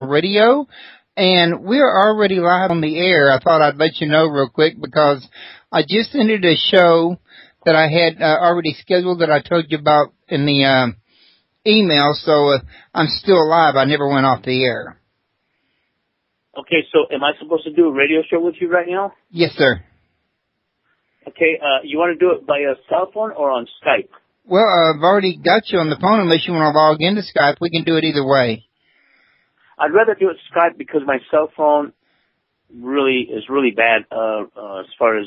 radio, and we're already live on the air. I thought I'd let you know real quick because I just ended a show that I had already scheduled that I told you about in the email, so I'm still alive. I never went off the air. Okay, so am I supposed to do a radio show with you right now? Yes, sir. Okay, you want to do it by a cell phone or on Skype? Well, I've already got you on the phone. Unless you want to log into Skype, we can do it either way. I'd rather do it Skype because my cell phone is really bad as far as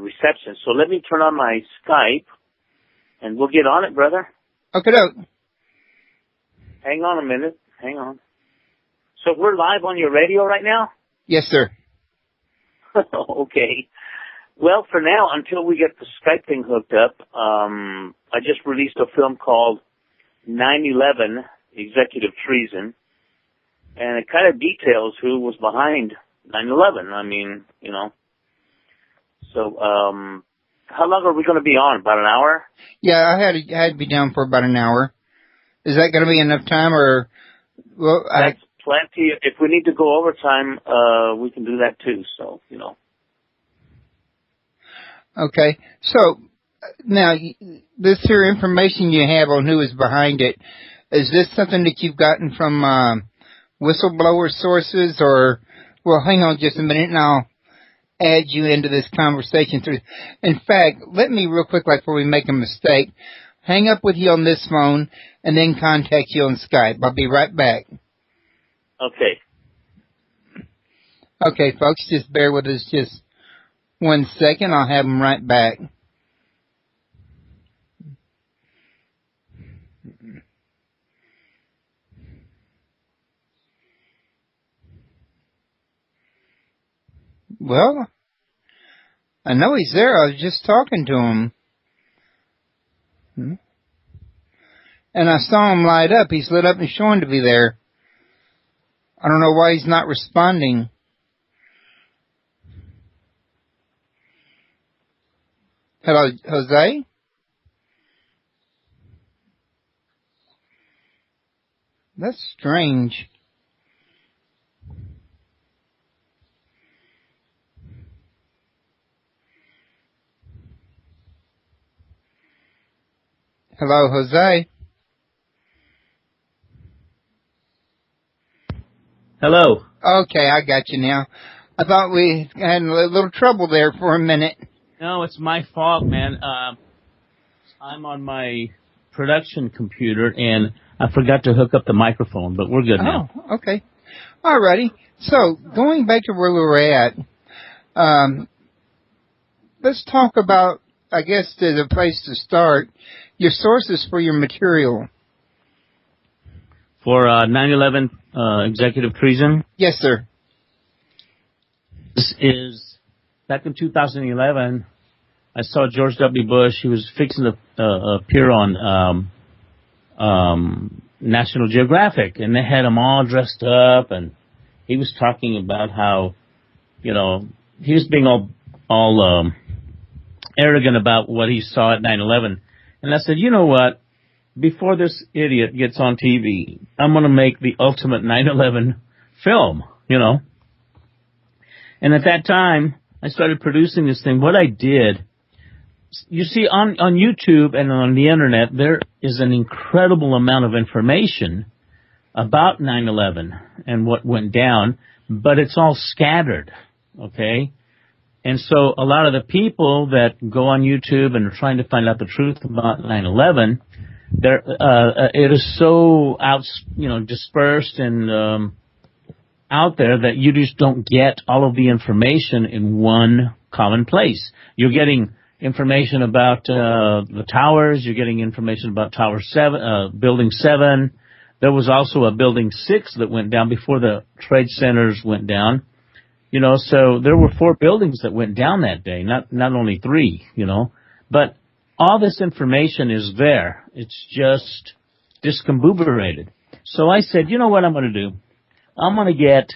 reception. So let me turn on my Skype, and we'll get on it, brother. Okay, doke. Hang on a minute. Hang on. So we're live on your radio right now? Yes, sir. Okay. Well, for now, until we get the Skype thing hooked up, I just released a film called 9/11 Executive Treason, and it kind of details who was behind 9/11. I mean, you know. So, how long are we going to be on? About an hour? Yeah, I had to be down for about an hour. Is that going to be enough time, or? Well, that's plenty. If we need to go overtime, we can do that too. So, you know. Okay. So now, this here information you have on who is behind it, is this something that you've gotten from whistleblower sources, or? Well, hang on just a minute, and I'll add you into this conversation. In fact, let me real quick, like before we make a mistake, hang up with you on this phone and then contact you on Skype. I'll be right back. Okay. Okay, folks, just bear with us just 1 second. I'll have them right back. Well, I know he's there. I was just talking to him. And I saw him light up. He's lit up and showing to be there. I don't know why he's not responding. Hello, Jose? That's strange. Hello, Jose? Hello. Okay, I got you now. I thought we had a little trouble there for a minute. No, it's my fault, man. I'm on my production computer, and I forgot to hook up the microphone, but we're good now. Oh, okay. All righty. So, going back to where we were at, let's talk about, I guess, the place to start, your sources for your material. For 9/11 Executive Treason? Yes, sir. This is, back in 2011, I saw George W. Bush. He was fixing to appear on National Geographic, and they had him all dressed up, and he was talking about how, you know, he was being all arrogant about what he saw at 9/11. And I said, you know what? Before this idiot gets on TV, I'm going to make the ultimate 9/11 film, you know. And at that time, I started producing this thing. What I did, you see, on YouTube and on the Internet, there is an incredible amount of information about 9/11 and what went down, but it's all scattered, okay? And so a lot of the people that go on YouTube and are trying to find out the truth about 9/11, it is so dispersed and out there that you just don't get all of the information in one common place. You're getting information about the towers. You're getting information about Tower 7, Building 7. There was also a Building 6 that went down before the trade centers went down. You know, so there were 4 buildings that went down that day, not only 3, you know. But all this information is there. It's just discombobulated. So I said, you know what I'm going to do? I'm going to get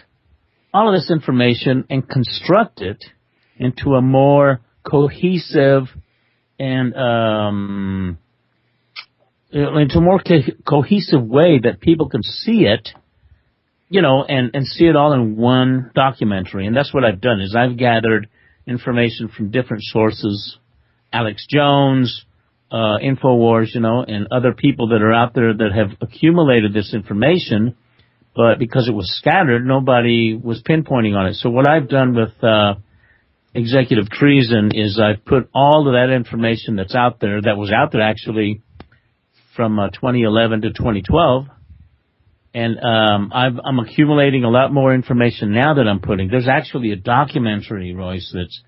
all of this information and construct it into a more cohesive and into a more cohesive way that people can see it and see it all in one documentary. And that's what I've done, is I've gathered information from different sources, Alex Jones, InfoWars, and other people that are out there that have accumulated this information, but because it was scattered, nobody was pinpointing on it. So what I've done with Executive Treason is I've put all of that information that was out there actually from 2011 to 2012, and I'm accumulating a lot more information now that I'm putting. There's actually a documentary, Royce, that's,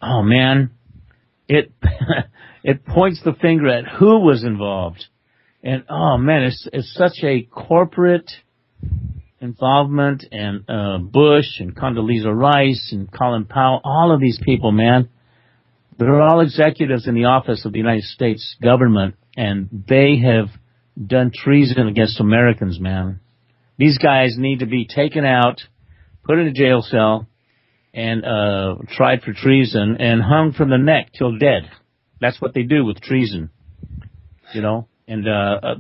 oh man, it it points the finger at who was involved, and oh man, it's such a corporate involvement, and Bush and Condoleezza Rice and Colin Powell, all of these people, man, they're all executives in the office of the United States government, and they have done treason against Americans, man. These guys need to be taken out, put in a jail cell, and tried for treason and hung from the neck till dead. That's what they do with treason, And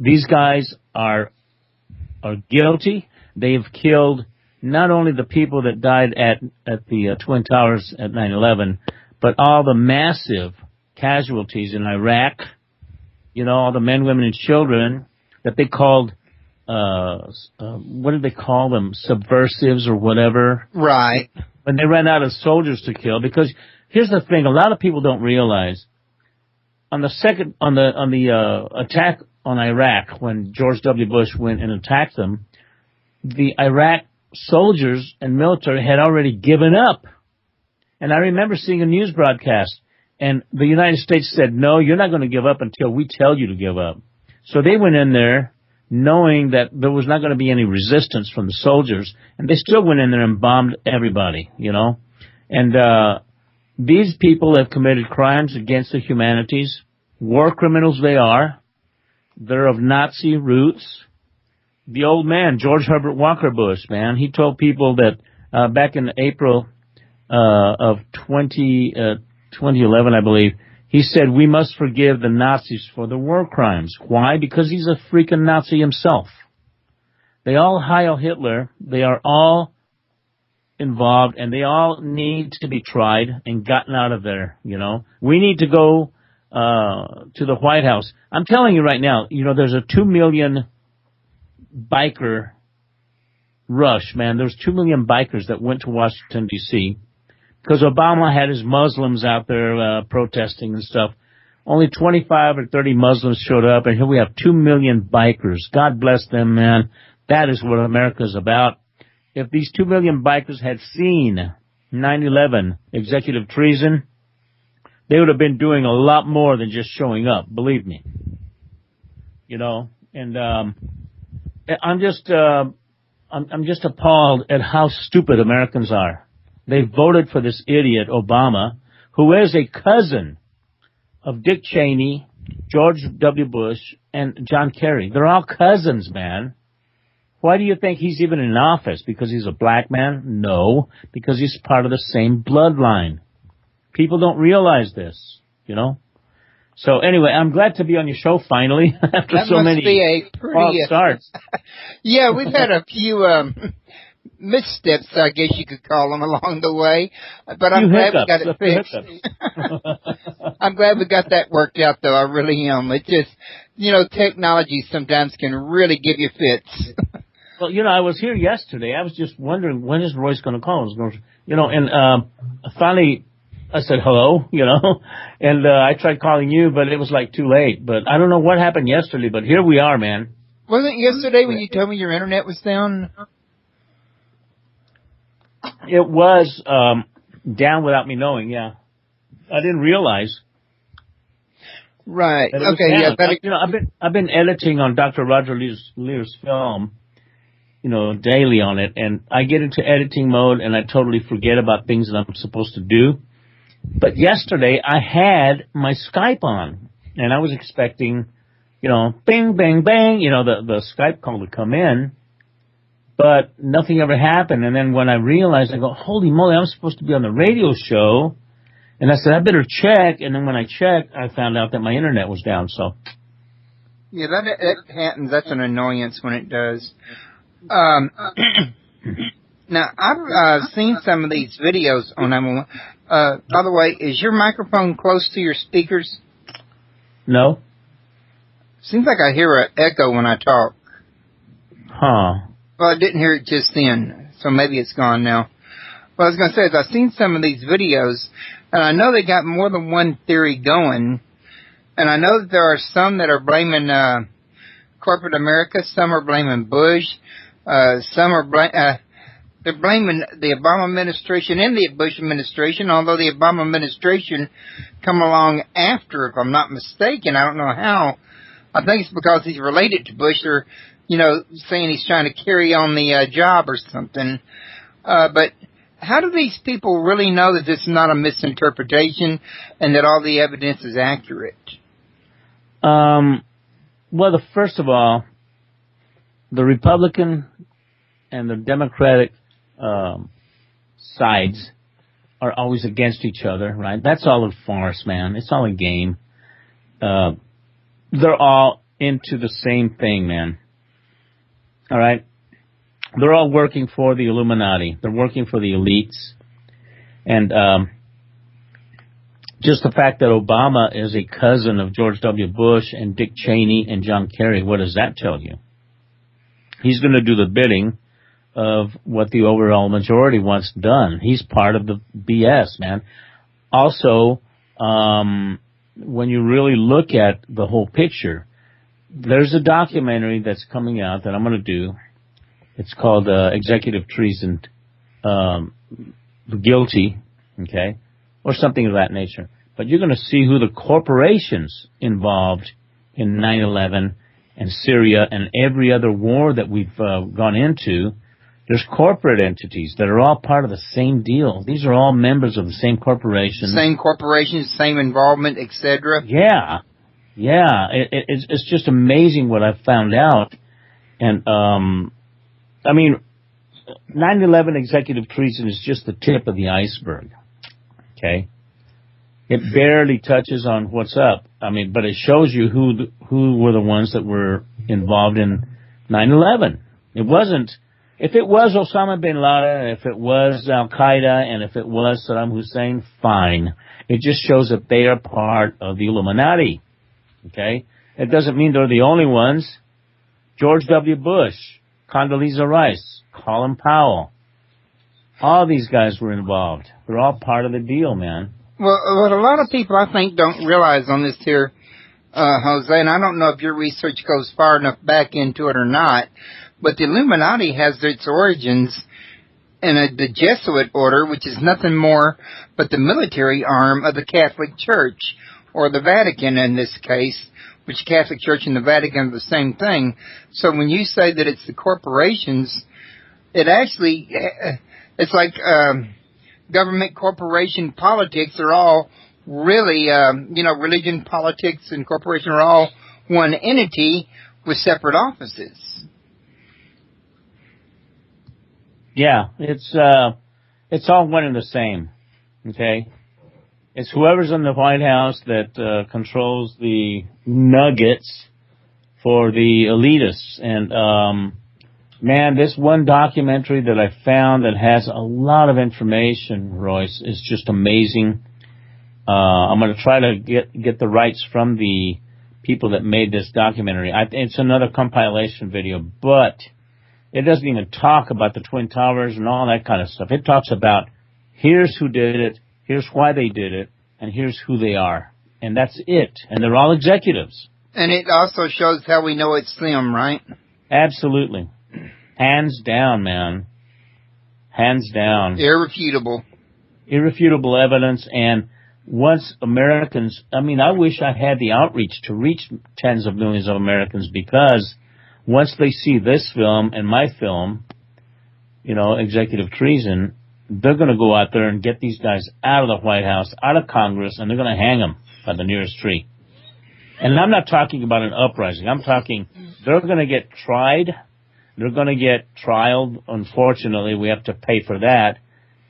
these guys are guilty. They've killed not only the people that died at the Twin Towers at 9/11, but all the massive casualties in Iraq. All the men, women, and children that they called, what did they call them? Subversives or whatever. Right. When they ran out of soldiers to kill. Because here's the thing, a lot of people don't realize, on the attack on Iraq, when George W. Bush went and attacked them, the Iraq soldiers and military had already given up. And I remember seeing a news broadcast, and the United States said, no, you're not going to give up until we tell you to give up. So they went in there knowing that there was not going to be any resistance from the soldiers, and they still went in there and bombed everybody, And these people have committed crimes against the humanities. War criminals they are. They're of Nazi roots. The old man, George Herbert Walker Bush, man, he told people that back in April of 2011, I believe, he said, we must forgive the Nazis for the war crimes. Why? Because he's a freaking Nazi himself. They all Heil Hitler. They are all involved, and they all need to be tried and gotten out of there, We need to go to the White House. I'm telling you right now, there's a 2 million biker rush, man. There's 2 million bikers that went to Washington, D.C., because Obama had his Muslims out there protesting and stuff. Only 25 or 30 Muslims showed up, and here we have 2 million bikers. God bless them, man. That is what America's about. If these 2 million bikers had seen 9/11 executive treason, they would have been doing a lot more than just showing up, believe me. And I'm just appalled at how stupid Americans are. They voted for this idiot, Obama, who is a cousin of Dick Cheney, George W. Bush, and John Kerry. They're all cousins, man. Why do you think he's even in office? Because he's a black man? No, because he's part of the same bloodline. People don't realize this, So anyway, I'm glad to be on your show finally after that so must many be a pretty, false starts. Yeah, we've had a few missteps, I guess you could call them, along the way. But I'm glad we got it fixed. I'm glad we got that worked out, though. I really am. It just, technology sometimes can really give you fits. Well, I was here yesterday. I was just wondering, when is Royce going to call? Finally I said hello, and I tried calling you, but it was like too late. But I don't know what happened yesterday, but here we are, man. Wasn't it yesterday when you told me your internet was down? It was down without me knowing, yeah. I didn't realize. Right. Okay, yeah. I've been editing on Dr. Roger Lear's film, daily on it, and I get into editing mode and I totally forget about things that I'm supposed to do. But yesterday I had my Skype on, and I was expecting, bing, bang, bang, the Skype call to come in, but nothing ever happened. And then when I realized, I go, holy moly, I'm supposed to be on the radio show. And I said, I better check. And then when I checked, I found out that my internet was down, so. Yeah, that happens. That's an annoyance when it does. Now, I've seen some of these videos on 911. By the way, is your microphone close to your speakers? No? Seems like I hear an echo when I talk. Huh. Well, I didn't hear it just then, so maybe it's gone now. What I was going to say is I've seen some of these videos, and I know they got more than one theory going, and I know that there are some that are blaming corporate America, some are blaming Bush, some are they're blaming the Obama administration and the Bush administration, although the Obama administration come along after, if I'm not mistaken. I don't know how. I think it's because he's related to Bush, or, saying he's trying to carry on the job or something. But how do these people really know that this is not a misinterpretation and that all the evidence is accurate? Well, first of all, the Republican and the Democratic sides are always against each other, right? That's all a farce, man. It's all a game. They're all into the same thing, man. All right? They're all working for the Illuminati. They're working for the elites. And just the fact that Obama is a cousin of George W. Bush and Dick Cheney and John Kerry, what does that tell you? He's going to do the bidding of what the overall majority wants done. He's part of the BS, man. Also, when you really look at the whole picture, there's a documentary that's coming out that I'm going to do. It's called Executive Treason, Guilty, okay, or something of that nature. But you're going to see who the corporations involved in 9/11 and Syria and every other war that we've gone into. There's corporate entities that are all part of the same deal. These are all members of the same corporation. Same corporations, same involvement, etc. Yeah. It's just amazing what I've found out. And, 9/11 executive treason is just the tip of the iceberg. Okay? It barely touches on what's up. But it shows you who were the ones that were involved in 9/11. It wasn't. If it was Osama bin Laden, if it was Al-Qaeda, and if it was Saddam Hussein, fine. It just shows that they are part of the Illuminati. Okay? It doesn't mean they're the only ones. George W. Bush, Condoleezza Rice, Colin Powell, all these guys were involved. They're all part of the deal, man. Well, what a lot of people, I think, don't realize on this here, Jose, and I don't know if your research goes far enough back into it or not, but the Illuminati has its origins in the Jesuit order, which is nothing more but the military arm of the Catholic Church, or the Vatican in this case, which Catholic Church and the Vatican are the same thing. So when you say that it's the corporations, it actually, it's like government, corporation, politics are all really, religion, politics, and corporation are all one entity with separate offices. Yeah, it's all one and the same, okay? It's whoever's in the White House that controls the nuggets for the elitists. And, man, this one documentary that I found that has a lot of information, Royce, is just amazing. I'm going to try to get the rights from the people that made this documentary. It's another compilation video, but it doesn't even talk about the Twin Towers and all that kind of stuff. It talks about here's who did it, here's why they did it, and here's who they are. And that's it. And they're all executives. And it also shows how we know it's them, right? Absolutely. Hands down, man. Hands down. Irrefutable. Irrefutable evidence. And once Americans, I wish I had the outreach to reach tens of millions of Americans, because once they see this film and my film, Executive Treason, they're going to go out there and get these guys out of the White House, out of Congress, and they're going to hang them by the nearest tree. And I'm not talking about an uprising. I'm talking they're going to get tried. They're going to get trialed. Unfortunately, we have to pay for that.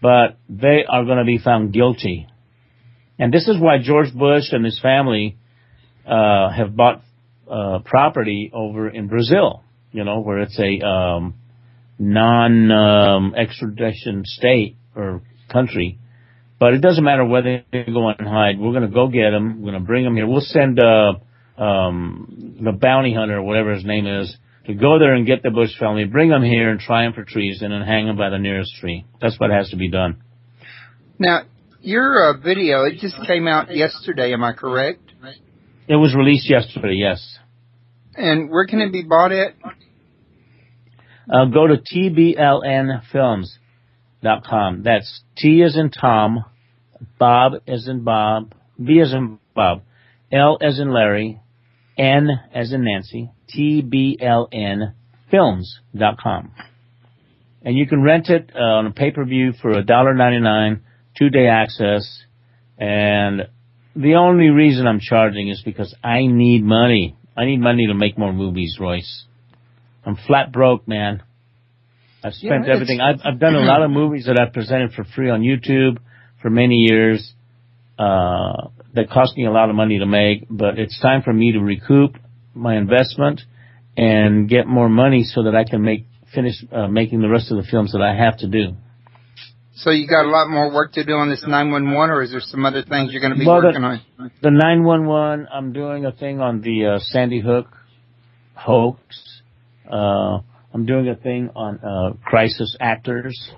But they are going to be found guilty. And this is why George Bush and his family have bought property over in Brazil, where it's a non-extradition state or country. But it doesn't matter whether they go and hide. We're going to go get them. We're going to bring them here. We'll send the bounty hunter, or whatever his name is, to go there and get the Bush family, bring them here and try them for treason and hang them by the nearest tree. That's what has to be done. Now, your video, it just came out yesterday, am I correct? It was released yesterday, yes. And where can it be bought at? Go to tblnfilms.com. That's T as in Tom, Bob as in Bob, B as in Bob, L as in Larry, N as in Nancy, tblnfilms.com. And you can rent it on a pay-per-view for $1.99, 2-day access. And the only reason I'm charging is because I need money. I need money to make more movies, Royce. I'm flat broke, man. I've spent everything. I've done a lot of movies that I've presented for free on YouTube for many years. That cost me a lot of money to make, but it's time for me to recoup my investment and get more money so that I can finish making the rest of the films that I have to do. So you got a lot more work to do on this 911, or is there some other things you're going to be working on? The 911, I'm doing a thing on the Sandy Hook hoax. I'm doing a thing on crisis actors.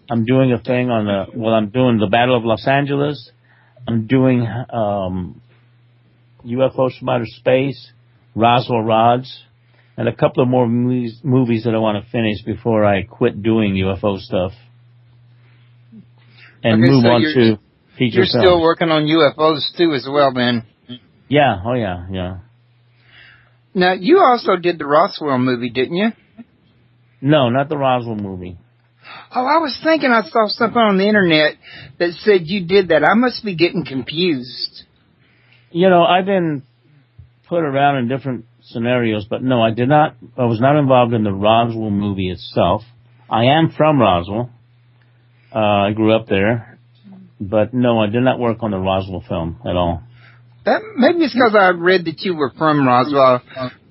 I'm doing a thing on I'm doing the Battle of Los Angeles. I'm doing UFOs from Outer Space, Roswell Rods, and a couple of more movies that I want to finish before I quit doing UFO stuff and move on to feature films. You're still working on UFOs too as well, then? Yeah, oh yeah. Now, you also did the Roswell movie, didn't you? No, not the Roswell movie. Oh, I was thinking I saw something on the internet that said you did that. I must be getting confused. You know, I've been put around in different scenarios, but no, I did not. I was not involved in the Roswell movie itself. I am from Roswell. I grew up there. But no, I did not work on the Roswell film at all. That maybe it's because I read that you were from Roswell.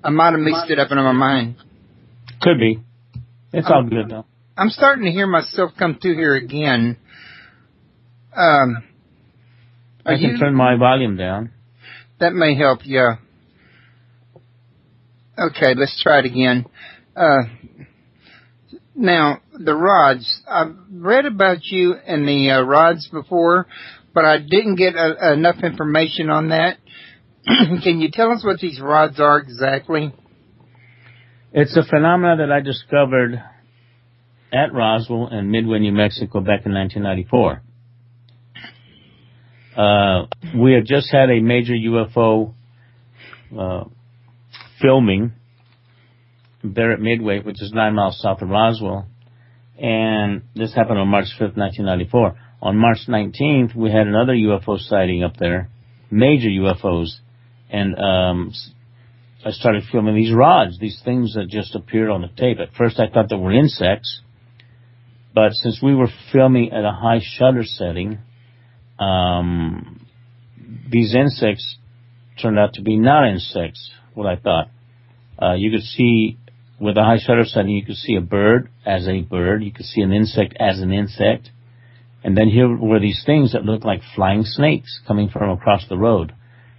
I might have mixed it up in my mind. Could be. It's all good, though. I'm starting to hear myself come through here again. I can turn my volume down. That may help, yeah. Okay, let's try it again. Now, the rods. I've read about you and the rods before, but I didn't get enough information on that. Can you tell us what these rods are exactly? It's a phenomenon that I discovered at Roswell in Midway, New Mexico back in 1994. We had just had a major UFO filming there at Midway, which is 9 miles south of Roswell. And this happened on March 5th, 1994. On March 19th, we had another UFO sighting up there, major UFOs. And I started filming these rods, these things that just appeared on the tape. At first, I thought they were insects. But since we were filming at a high shutter setting, these insects turned out to be not insects, what I thought. You could see, with a high shutter setting, you could see a bird as a bird. You could see an insect as an insect. And then here were these things that looked like flying snakes coming from across the road.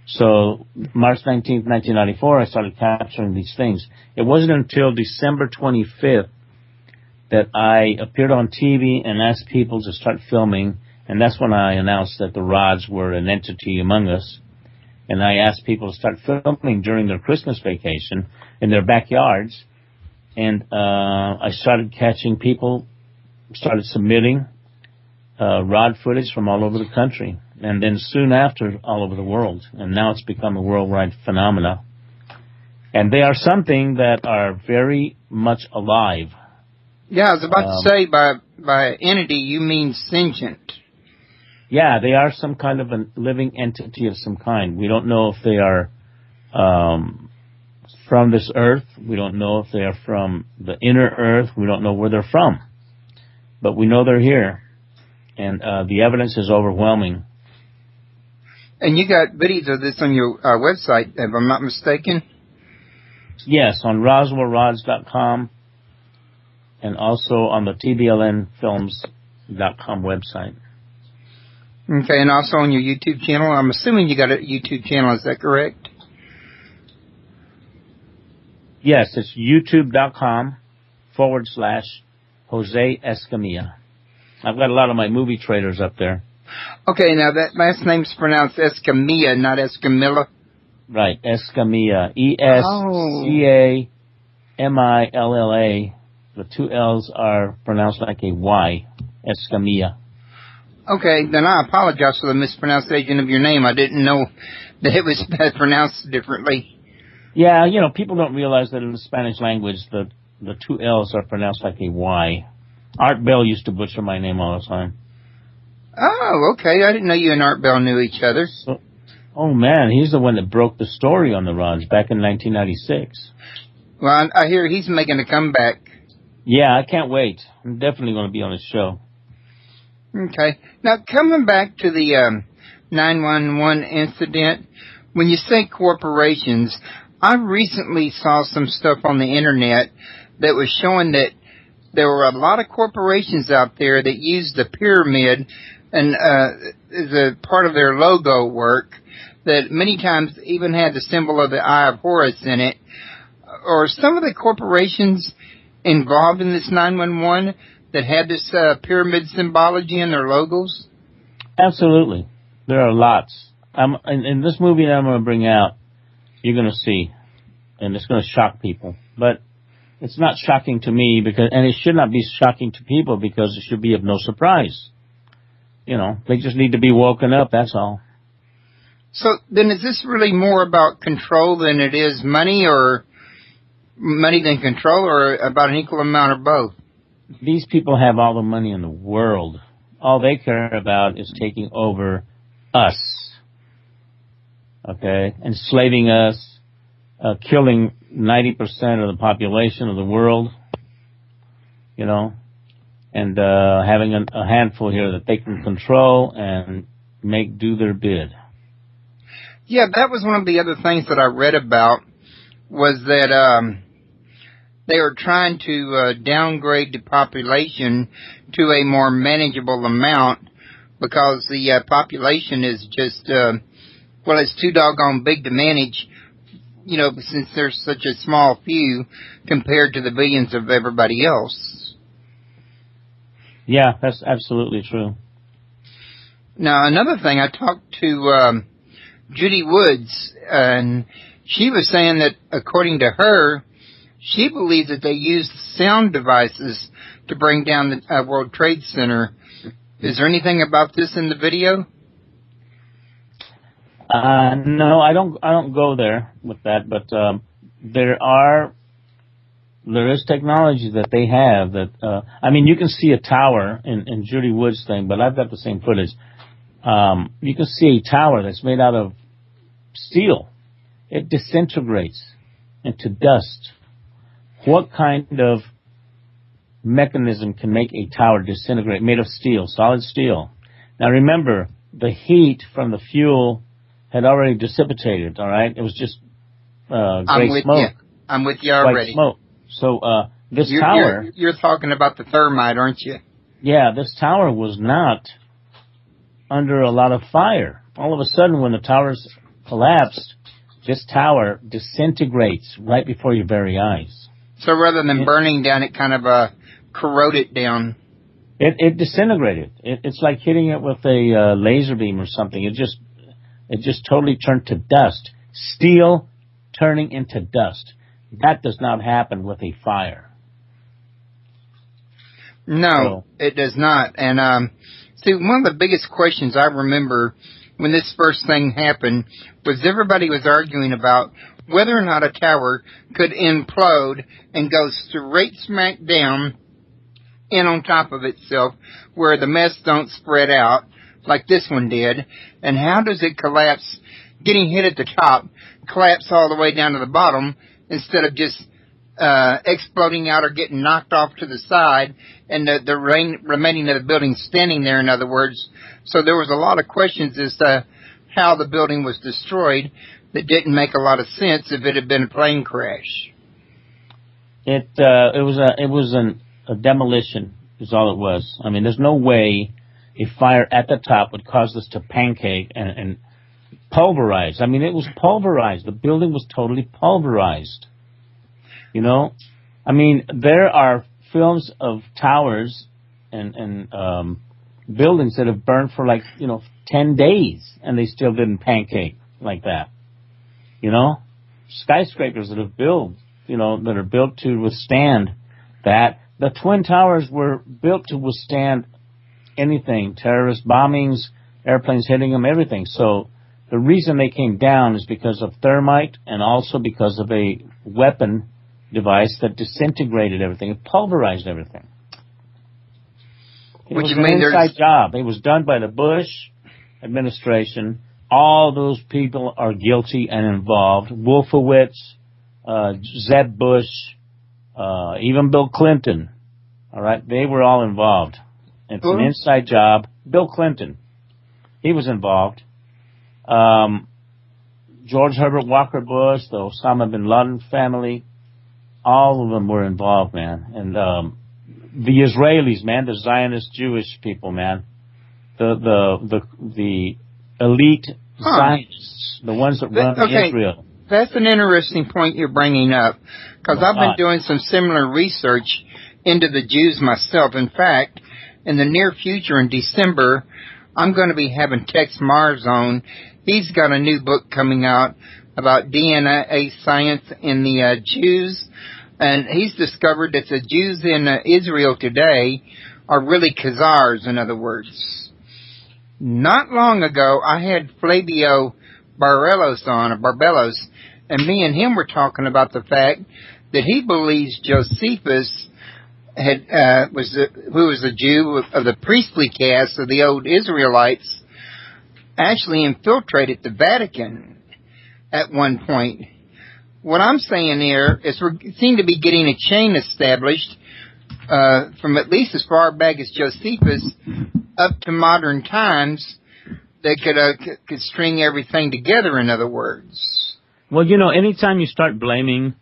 So March 19th, 1994, I started capturing these things. It wasn't until December 25th that I appeared on TV and asked people to start filming, and that's when I announced that the rods were an entity among us. And I asked people to start filming during their Christmas vacation in their backyards, and I started catching people, started submitting rod footage from all over the country, and then soon after all over the world. And now it's become a worldwide phenomena. And they are something that are very much alive. Yeah, I was about to say, by entity, you mean sentient. Yeah, they are some kind of a living entity of some kind. We don't know if they are from this earth. We don't know if they are from the inner earth. We don't know where they're from. But we know they're here. And the evidence is overwhelming. And you got videos of this on your website, if I'm not mistaken? Yes, on RoswellRods.com. and also on the tblnfilms.com website. Okay, and also on your YouTube channel. I'm assuming you got a YouTube channel. Is that correct? Yes, it's youtube.com/Jose Escamilla. I've got a lot of my movie trailers up there. Okay, now that last name's pronounced Escamilla, not Escamilla. Right, Escamilla. Escamilla. The two L's are pronounced like a Y. Escamilla. Okay, then I apologize for the mispronunciation of your name. I didn't know that it was pronounced differently. Yeah, you know, people don't realize that in the Spanish language, the two L's are pronounced like a Y. Art Bell used to butcher my name all the time. Oh, okay. I didn't know you and Art Bell knew each other. Oh, man, he's the one that broke the story on the rods back in 1996. Well, I hear he's making a comeback. Yeah, I can't wait. I'm definitely going to be on his show. Okay. Now, coming back to the 911 incident, when you say corporations, I recently saw some stuff on the internet that was showing that there were a lot of corporations out there that used the pyramid and as a part of their logo work, that many times even had the symbol of the Eye of Horus in it. Are some of the corporations involved in this 911 that had this pyramid symbology in their logos? Absolutely. There are lots. In this movie that I'm going to bring out, you're going to see, and it's going to shock people. But it's not shocking to me, and it should not be shocking to people because it should be of no surprise. You know, they just need to be woken up, that's all. So then is this really more about control than it is money, or money than control, or about an equal amount of both? These people have all the money in the world. All they care about is taking over us, okay, enslaving us, killing 90% of the population of the world, you know, and having a handful here that they can control and make do their bid. Yeah, that was one of the other things that I read about, was that they were trying to downgrade the population to a more manageable amount because the population is just, well, it's too doggone big to manage, you know, since there's such a small few compared to the billions of everybody else. Yeah, that's absolutely true. Now, another thing, I talked to Judy Woods, and she was saying that, according to her, she believes that they used sound devices to bring down the World Trade Center. Is there anything about this in the video? No, I don't go there with that, but there is technology that they have that I mean, you can see a tower in Judy Wood's thing, but I've got the same footage. You can see a tower that's made out of steel. It disintegrates into dust. What kind of mechanism can make a tower disintegrate? Made of steel, solid steel. Now remember, the heat from the fuel had already dissipated, all right? It was just gray smoke. I'm with you already. White smoke. So this tower... You're talking about the thermite, aren't you? Yeah, this tower was not under a lot of fire. All of a sudden, when the towers collapsed, this tower disintegrates right before your very eyes. So rather than burning down, it kind of corroded down. It disintegrated. It's like hitting it with a laser beam or something. It just totally turned to dust. Steel turning into dust. That does not happen with a fire. No, it does not. And see, one of the biggest questions I remember when this first thing happened was everybody was arguing about whether or not a tower could implode and go straight smack down in on top of itself where the mess don't spread out like this one did. And how does it collapse, getting hit at the top, collapse all the way down to the bottom instead of just exploding out or getting knocked off to the side and the remaining of the building standing there, in other words. So there was a lot of questions as to how the building was destroyed that didn't make a lot of sense if it had been a plane crash. It was a demolition is all it was. I mean, there's no way a fire at the top would cause this to pancake and pulverize. I mean, it was pulverized. The building was totally pulverized. You know? I mean, there are films of towers and buildings that have burned for 10 days, and they still didn't pancake like that. You know? Skyscrapers that have built, that are built to withstand that. The Twin Towers were built to withstand anything, terrorist bombings, airplanes hitting them, everything. So the reason they came down is because of thermite and also because of a weapon device that disintegrated everything. It pulverized everything. It was an inside job. It was done by the Bush administration. All those people are guilty and involved. Wolfowitz, Zeb Bush, even Bill Clinton. All right, they were all involved. It's an inside job. Bill Clinton, he was involved. George Herbert Walker Bush, the Osama bin Laden family, all of them were involved, man. And the Israelis, man, the Zionist Jewish people, man, the elite Zionists, the ones that run Israel. That's an interesting point you're bringing up, because I've been doing some similar research into the Jews myself. In fact, in the near future, in December, I'm going to be having Tex Mars on. He's got a new book coming out about DNA science in the Jews, and he's discovered that the Jews in Israel today are really Khazars, in other words. Not long ago, I had Flavio Barbelos on, and me and him were talking about the fact that he believes Josephus who was a Jew of the priestly caste of the old Israelites, actually infiltrated the Vatican at one point. What I'm saying here is we seem to be getting a chain established from at least as far back as Josephus up to modern times that could string everything together, in other words. Well, anytime you start blaming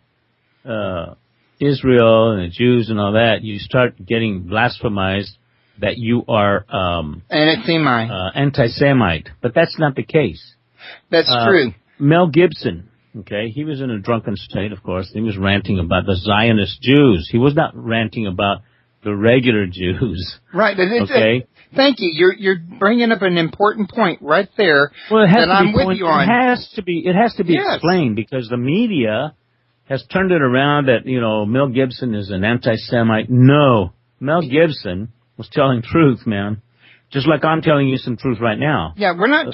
Israel and the Jews and all that, you start getting blasphemized that you are anti-Semite. But that's not the case. That's true. Mel Gibson, okay, he was in a drunken state, of course. He was ranting about the Zionist Jews. He was not ranting about the regular Jews. Right. Okay. Thank you. You're bringing up an important point right there. Well, it has that to I'm be with you on. It has to be explained, because the media has turned it around that, Mel Gibson is an anti-Semite. No. Mel Gibson was telling truth, man. Just like I'm telling you some truth right now. Yeah, we're not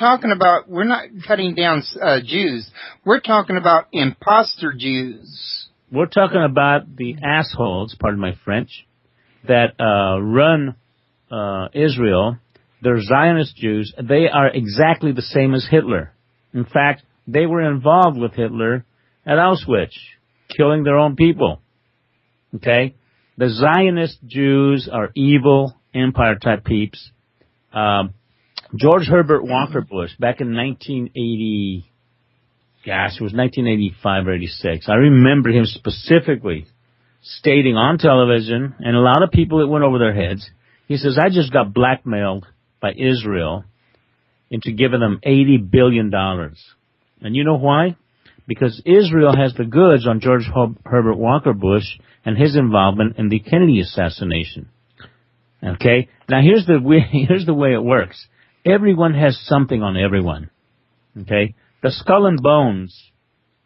cutting down Jews. We're talking about imposter Jews. We're talking about the assholes, pardon my French, that run Israel. They're Zionist Jews. They are exactly the same as Hitler. In fact, they were involved with Hitler at Auschwitz, killing their own people. Okay? The Zionist Jews are evil, empire-type peeps. George Herbert Walker Bush, back in 1980, it was 1985 or 86. I remember him specifically stating on television, and a lot of people, it went over their heads. He says, I just got blackmailed by Israel into giving them $80 billion. And you know why? Because Israel has the goods on George Herbert Walker Bush and his involvement in the Kennedy assassination. Okay? Now here's the way it works. Everyone has something on everyone. Okay? The Skull and Bones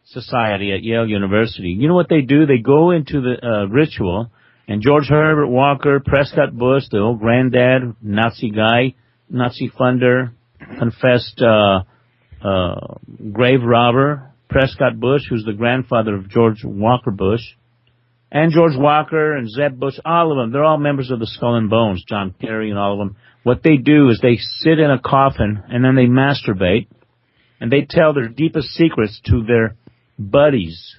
Society at Yale University, you know what they do? They go into the ritual, and George Herbert Walker, Prescott Bush, the old granddad, Nazi guy, Nazi funder, confessed grave robber, Prescott Bush, who's the grandfather of George Walker Bush, and George Walker and Zeb Bush, all of them, they're all members of the Skull and Bones, John Kerry and all of them. What they do is they sit in a coffin and then they masturbate, and they tell their deepest secrets to their buddies.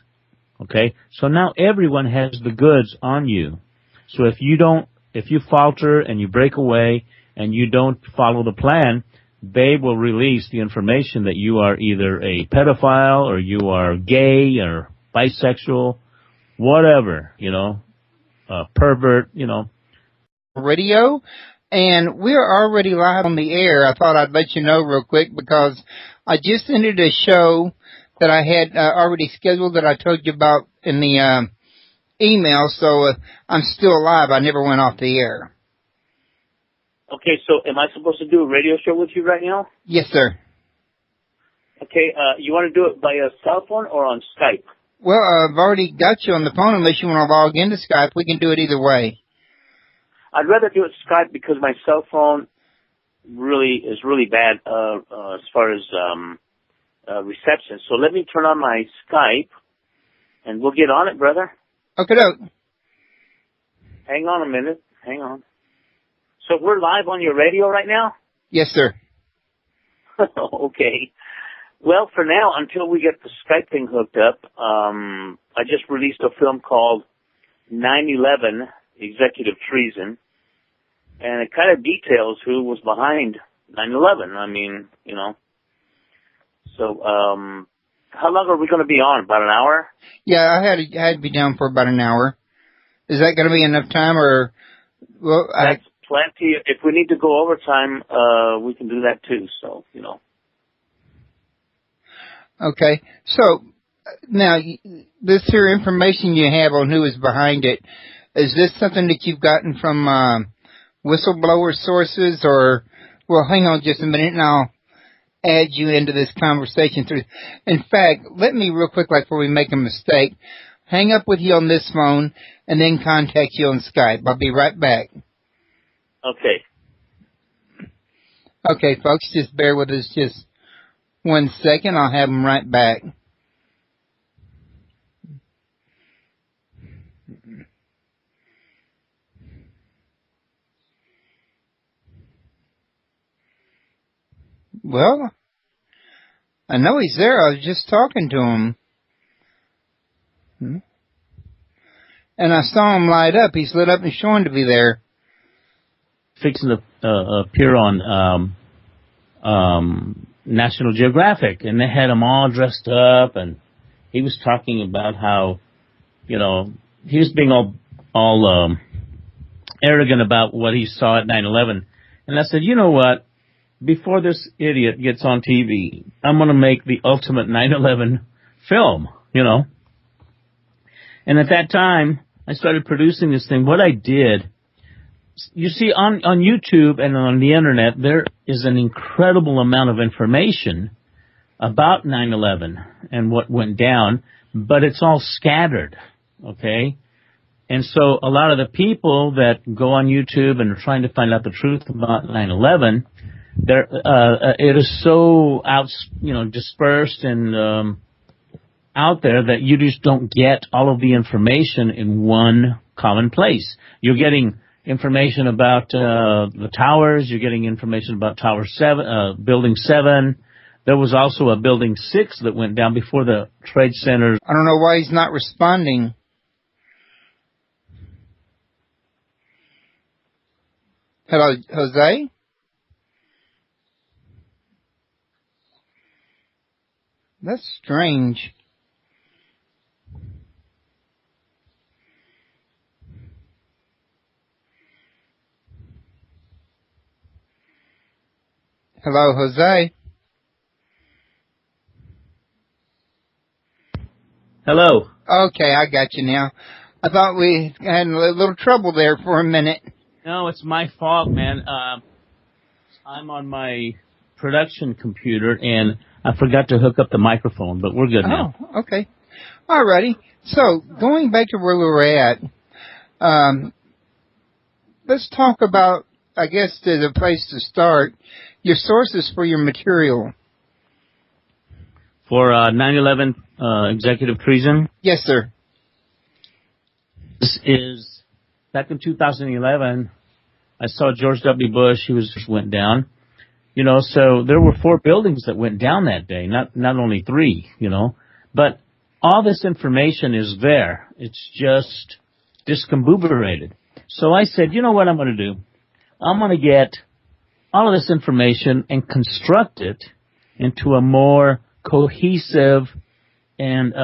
Okay? So now everyone has the goods on you. So if you falter and you break away and you don't follow the plan, they will release the information that you are either a pedophile or you are gay or bisexual, whatever, pervert, Radio, and we're already live on the air. I thought I'd let you know real quick because I just ended a show that I had already scheduled that I told you about in the email, so I'm still live. I never went off the air. Okay, so am I supposed to do a radio show with you right now? Yes, sir. Okay, you want to do it by a cell phone or on Skype? Well, I've already got you on the phone. Unless you want to log into Skype, we can do it either way. I'd rather do it Skype because my cell phone is really bad as far as reception. So let me turn on my Skype, and we'll get on it, brother. Okay, doke. Hang on a minute. Hang on. So we're live on your radio right now? Yes, sir. Okay. Well, for now, until we get the Skype thing hooked up, I just released a film called 9/11 Executive Treason, and it kind of details who was behind 9/11. I mean, So, how long are we going to be on? About an hour? Yeah, I had to be down for about an hour. Is that going to be enough time, or? Well, That's plenty. If we need to go overtime, we can do that too. So, Okay. So now, this here information you have on who is behind it, is this something that you've gotten from whistleblower sources, or? Well, hang on just a minute, and I'll add you into this conversation. In fact, let me real quick, before we make a mistake, hang up with you on this phone and then contact you on Skype. I'll be right back. Okay. Okay, folks, just bear with us just 1 second. I'll have them right back. Well, I know he's there. I was just talking to him. And I saw him light up. He's lit up and showing to be there. Fixing to appear on National Geographic, and they had him all dressed up, and he was talking about how, he was being all arrogant about what he saw at 9/11. And I said, you know what? Before this idiot gets on TV, I'm going to make the ultimate 9/11 film, And at that time, I started producing this thing. What I did, you see, on YouTube and on the Internet, there is an incredible amount of information about 9/11 and what went down, but it's all scattered, okay? And so a lot of the people that go on YouTube and are trying to find out the truth about 9/11, it is so dispersed and out there that you just don't get all of the information in one common place. You're getting information about the towers. You're getting information about Tower 7, Building 7. There was also a Building 6 that went down before the Trade Center. I don't know why he's not responding. Hello, Jose? That's strange. Hello, Jose? Hello. Okay, I got you now. I thought we had a little trouble there for a minute. No, it's my fault, man. I'm on my production computer, and I forgot to hook up the microphone, but we're good now. Oh, okay. Alrighty. So, going back to where we were at, let's talk about, I guess, as a place to start, your sources for your material. For 9/11 executive treason? Yes, sir. This is, back in 2011, I saw George W. Bush, went down. So there were 4 buildings that went down that day, not only 3, But all this information is there. It's just discombobulated. So I said, you know what I'm going to do? I'm going to get all of this information and construct it into a more cohesive and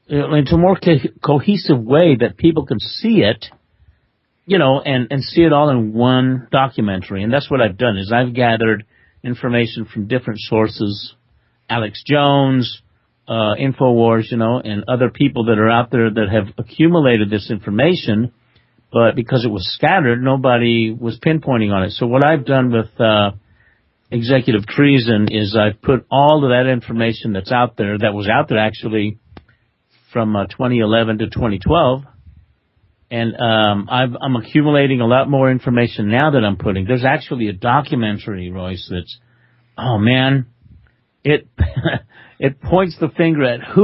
into a more cohesive way that people can see it, and see it all in one documentary. And that's what I've done, is I've gathered information from different sources, Alex Jones, InfoWars, and other people that are out there that have accumulated this information, but because it was scattered, nobody was pinpointing on it. So what I've done with Executive Treason is I've put all of that information that was out there actually from 2011 to 2012, and I'm accumulating a lot more information now that I'm putting. There's actually a documentary, Royce, that's, oh man, it it points the finger at who